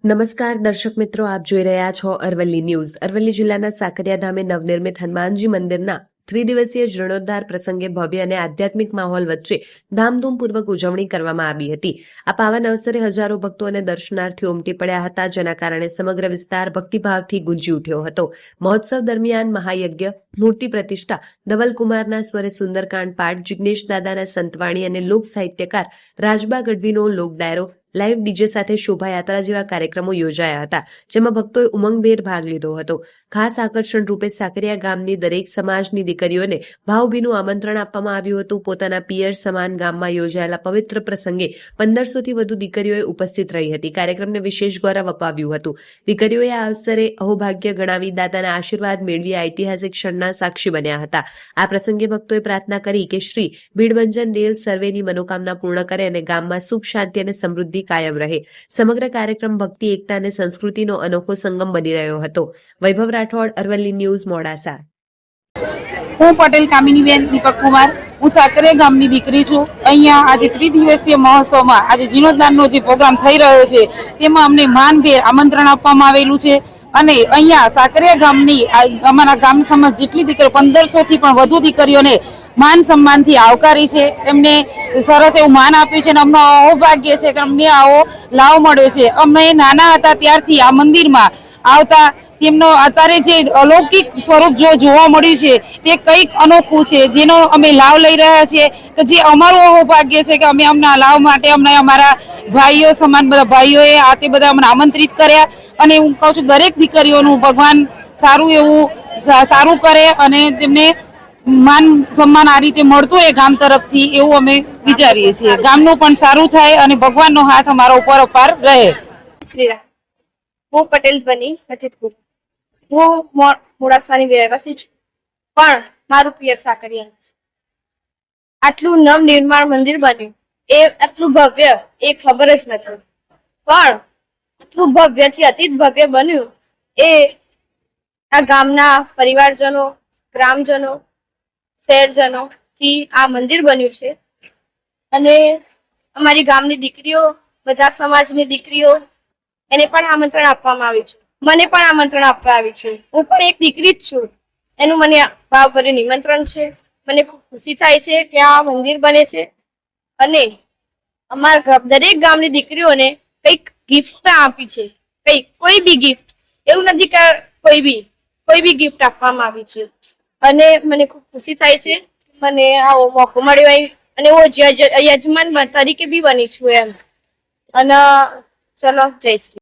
નમસ્કાર દર્શક મિત્રો, આપ જોઈ રહ્યા છો અરવલ્લી ન્યૂઝ. અરવલ્લી જિલ્લાના સાકરિયા ધામે નવનિર્મિત હનુમાનજી મંદિરના ત્રિદિવસીય જીર્ણોદ્ધાર પ્રસંગે ભવ્ય અને આધ્યાત્મિક માહોલ વચ્ચે ધામધૂમપૂર્વક ઉજવણી કરવામાં આવી હતી. આ પાવન અવસરે હજારો ભક્તો અને દર્શનાર્થીઓ ઉમટી પડ્યા હતા, જેના કારણે સમગ્ર વિસ્તાર ભક્તિભાવથી ગુંજી ઉઠ્યો હતો. મહોત્સવ દરમિયાન મહાયજ્ઞ, મૂર્તિ પ્રતિષ્ઠા, ધવલકુમારના સ્વરે સુંદરકાંડ પાઠ, જિગ્નેશ દાદાના સંતવાણી અને લોક સાહિત્યકાર રાજબા ગઢવીનો લોક ડાયરો, લાઇવ ડીજે સાથે શોભાયાત્રા જેવા કાર્યક્રમો યોજાયા હતા, જેમાં ભક્તોએ ઉમંગભેર ભાગ લીધો હતો. ખાસ આકર્ષણ રૂપે સાકરિયા ગામની દરેક સમાજની દીકરીઓને ભાવભીનું આમંત્રણ આપવામાં આવ્યું હતું. પોતાના પિયર સમાન ગામમાં યોજાયેલા પવિત્ર પ્રસંગે 1500થી વધુ દીકરીઓએ ઉપસ્થિત રહી હતી. કાર્યક્રમને વિશેષ ગૌરવ અપાવ્યું હતું. દીકરીઓએ આ અવસરે અહોભાગ્ય ગણાવી દાદાના આશીર્વાદ મેળવી ઐતિહાસિક ક્ષણના સાક્ષી બન્યા હતા. આ પ્રસંગે ભક્તોએ પ્રાર્થના કરી કે શ્રી ભીડભંજન દેવ સર્વેની મનોકામના પૂર્ણ કરે અને ગામમાં સુખ, શાંતિ અને સમૃદ્ધિ કાયમ રહે. સમગ્ર કાર્યક્રમ ભક્તિ, એકતા અને સંસ્કૃતિનો અનોખો સંગમ બની રહ્યો હતો. વૈભવ રાઠોડ, અરવલ્લી ન્યૂઝ, મોડાસા. હું પટેલ કામિનીબેન દીપક કુમાર. હું સાકરિયા ગામની દીકરી છું. અહીંયા આજે ત્રિદિવસીય મહોત્સવમાં આજે જીર્ણોદ્ધારનો જે પ્રોગ્રામ થઈ રહ્યો છે તેમાં અમને માનભેર આમંત્રણ આપવામાં આવેલું છે અને અહીંયા સાકરિયા ગામની અમારા ગામ સમાજ જેટલી દીકરીઓ 1500થી પણ વધુ દીકરીઓને માન સન્માનથી આવકારી છે. એમને સરસ એવું માન આપ્યું છે અને અમને અહોભાગ્ય છે કે અમને આવો લાભ મળ્યો છે. અમે નાના હતા ત્યારથી આ મંદિરમાં આવતા તેમનો અત્યારે જે અલૌકિક સ્વરૂપ જોવા મળ્યું છે તે કંઈક અનોખું છે, જેનો અમે લાભ લઈ રહ્યા છીએ કે જે અમારું અહોભાગ્ય છે કે અમે અમના લાભ માટે અમને અમારા ભાઈઓ સમાન બધા ભાઈઓએ આ તે બધા અમને આમંત્રિત કર્યા અને હું કહું છું દરેક દીકરીઓનું ભગવાન સારું કરે અને તેમને માન સન્માન આ રીતે મળતું રહે ગામ તરફથી, એવું અમે વિચારીએ છીએ. ગામનું પણ સારું થાય અને ભગવાનનો હાથ અમારા ઉપર અપાર રહે. શ્રીરામ. હું પટેલ ધ્વની અજીતકુમાર. હું મોડાસાની રહેવાસી છું, પણ મારું પિયર સાકરિયા છે. આટલું નવનિર્માણ મંદિર બન્યું એ આટલું ભવ્ય એ ખબર જ નથી, પણ આટલું ભવ્યથી અતિ ભવ્ય બન્યું એ આ ગામના પરિવારજનો, ગ્રામજનો, શહેરજનો થી આ મંદિર બન્યું છે. અને અમારી ગામની દીકરીઓ, બધા સમાજની દીકરીઓ, એને પણ આમંત્રણ આપવામાં આવ્યું છે. મને પણ આમંત્રણ આપવા આવ્યું છે. હું પણ એક દીકરી જ છું. એનું મને ભાવભર્યું નિમંત્રણ છે. મને ખૂબ ખુશી થાય છે કે આ મંદિર બને છે અને અમારા દરેક ગામની દીકરીઓને કંઈક ગિફ્ટ આપી છે. કોઈ બી ગિફ્ટ, એવું નથી કે કોઈ બી ગિફ્ટ આપવામાં આવી છે અને મને ખૂબ ખુશી થાય છે. મને આવો મોકો મળ્યો અને હું યજમાન તરીકે બી બની છું એમ. અને ચલો, જય શ્રી